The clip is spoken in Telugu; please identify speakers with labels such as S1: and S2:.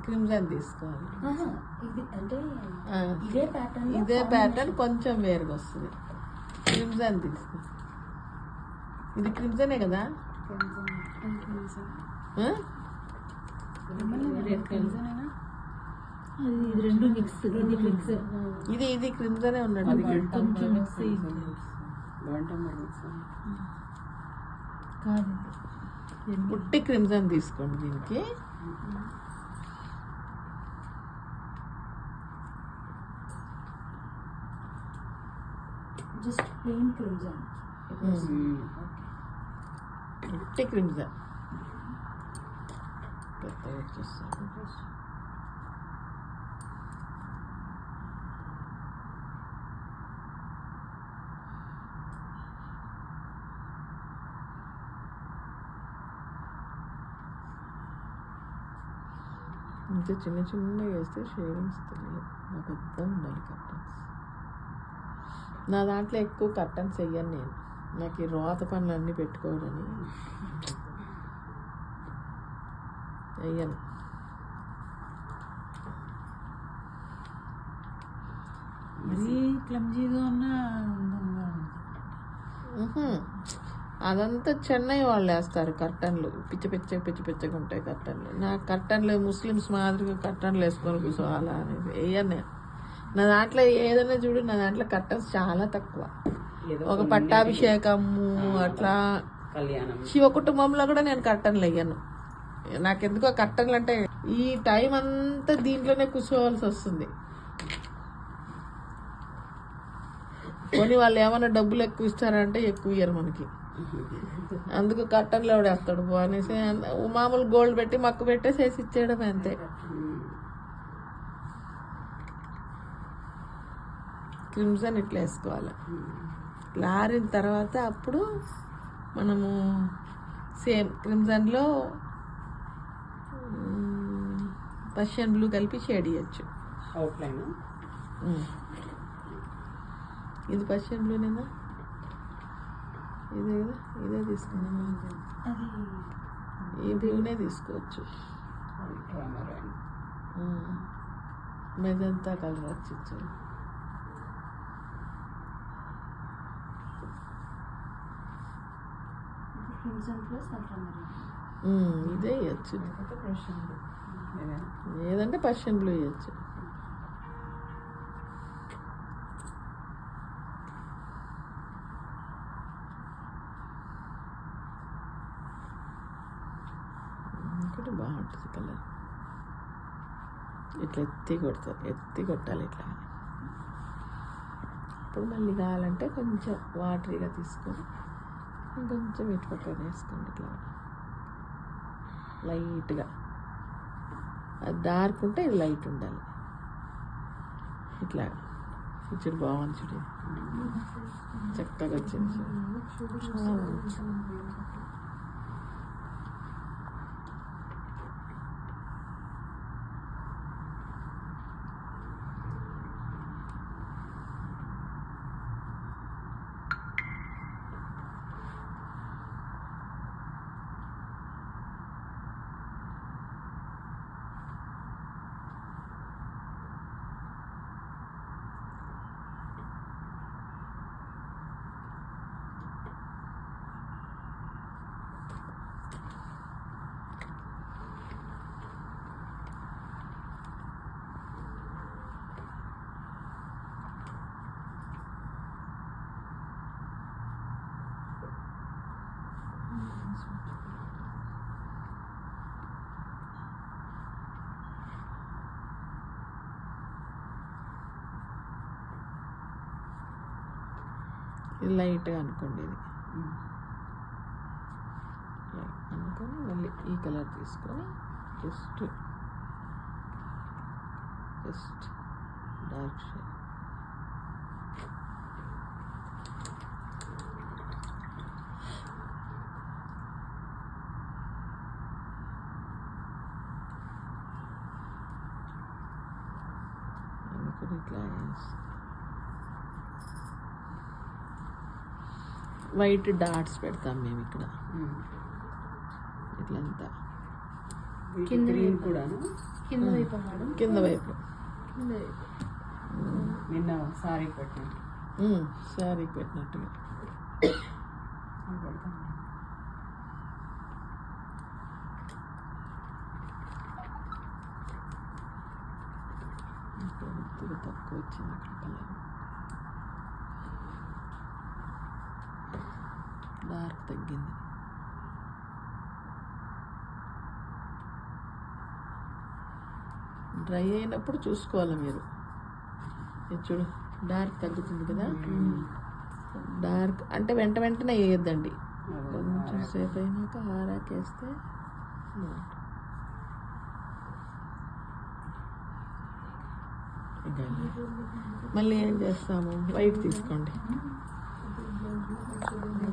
S1: క్రిమ్సన్ తీసుకోవాలి.
S2: ఇది అంటే
S1: ఇదే ప్యాటర్న్ కొంచెం వేరుగా వస్తుంది. క్రిమ్సన్ తీసుకో. ఇది క్రిమ్సనే కదా? ఇది క్రిమ్సనే ఉన్నట్టు. పుట్టి క్రిమ్సన్ తీసుకోండి దీనికి.
S2: Just plain crimson.
S1: పుట్టి క్రిమ్సన్ పెద్దగా వచ్చేస్తాను. ఇంత చిన్న చిన్నగా వేస్తే షేడింగ్స్ తెలియదు. పెద్ద ఉండాలి కర్టన్స్. నా దాంట్లో ఎక్కువ కర్టన్స్ వేయను నేను. నాకు ఈ రోత పనులు అన్నీ పెట్టుకోవడని వేయను.
S3: మరీ క్లమ్జీగా ఉన్న
S1: అదంతా చెన్నై వాళ్ళు వేస్తారు కర్టన్లు. పిచ్చ పిచ్చగా ఉంటాయి కర్టన్లు. నా కర్టన్లు ముస్లిమ్స్ మాదిరిగా కర్టన్లు వేసుకొని కూర్చోవాలా అనేది వేయను నేను. నా దాంట్లో ఏదైనా చూడు, నా దాంట్లో కర్టన్స్ చాలా తక్కువ. ఒక పట్టాభిషేకము అట్లా శివ కుటుంబంలో కూడా నేను కర్టన్లు వేయను. నాకెందుకో కర్టన్లు అంటే ఈ టైం అంతా దీంట్లోనే కూర్చోవాల్సి వస్తుంది. కొని వాళ్ళు ఏమైనా డబ్బులు ఎక్కువ ఇస్తారంటే ఎక్కువ ఇయ్యరు మనకి. అందుకు కర్టన్లు ఎవడేస్తాడు పో అనేసి మామూలు గోల్డ్ పెట్టి మక్కు పెట్టేసేసి ఇచ్చేయడం అంతే. క్రిమ్సన్ ఇట్లా వేసుకోవాలి. ఇట్లా ఆరిన తర్వాత అప్పుడు మనము సేమ్ క్రిమ్సన్లో పర్షియన్ బ్లూ కలిపి షేడ్ ఇవ్వచ్చు. ఇది పర్షియన్ బ్లూనేనా? ఇదే కదా, ఇదే తీసుకున్నాను. ఈ బ్లూనే తీసుకోవచ్చు. మెజంతా కలర్ వచ్చి ఇదే ఇవ్వచ్చు. ఏదంటే పర్షియన్ బ్లూ ఇవ్వచ్చు. ఇంకోటి బాగుంటుంది కలర్. ఇట్లా ఎత్తి కొట్టాలి ఇట్లా. ఇప్పుడు మళ్ళీ కావాలంటే కొంచెం వాటరీగా తీసుకొని ఇంకొంచెం ఇటు పక్కన వేసుకోండి. ఇట్లా లైట్గా. అది డార్క్ ఉంటే ఇది లైట్ ఉండాలి. ఇట్లా చూడు బాగుంది. చూడు చక్కగా వచ్చింది. ఇది లైట్గా అనుకోండి. ఇది అనుకొని మళ్ళీ ఈ కలర్ తీసుకొని జస్ట్ డార్క్ షేడ్. అనుకుని ఇట్లా వైట్ డాట్స్ పెడతాం మేము ఇక్కడ. ఇట్లంతా
S4: గ్రీన్ కూడాను
S2: కింద వైపు మేడం.
S1: కింద వైపు
S4: నిన్న సారీ పెట్టిన
S1: శారీ పెట్టినట్టుగా. కొద్దిగా తక్కువ వచ్చింది అక్కడ కలర్. డార్క్ తగ్గింది. డ్రై అయినప్పుడు చూసుకోవాలి మీరు. ఇది చూడు డార్క్ తగ్గుతుంది కదా. డార్క్ అంటే వెంటనే వేయొద్దండి, కొంచెం సేపు అయినాక ఆరాకేస్తే బాగుంటుంది. ఇంకా మళ్ళీ ఏం చేస్తాము, వైట్ తీసుకోండి.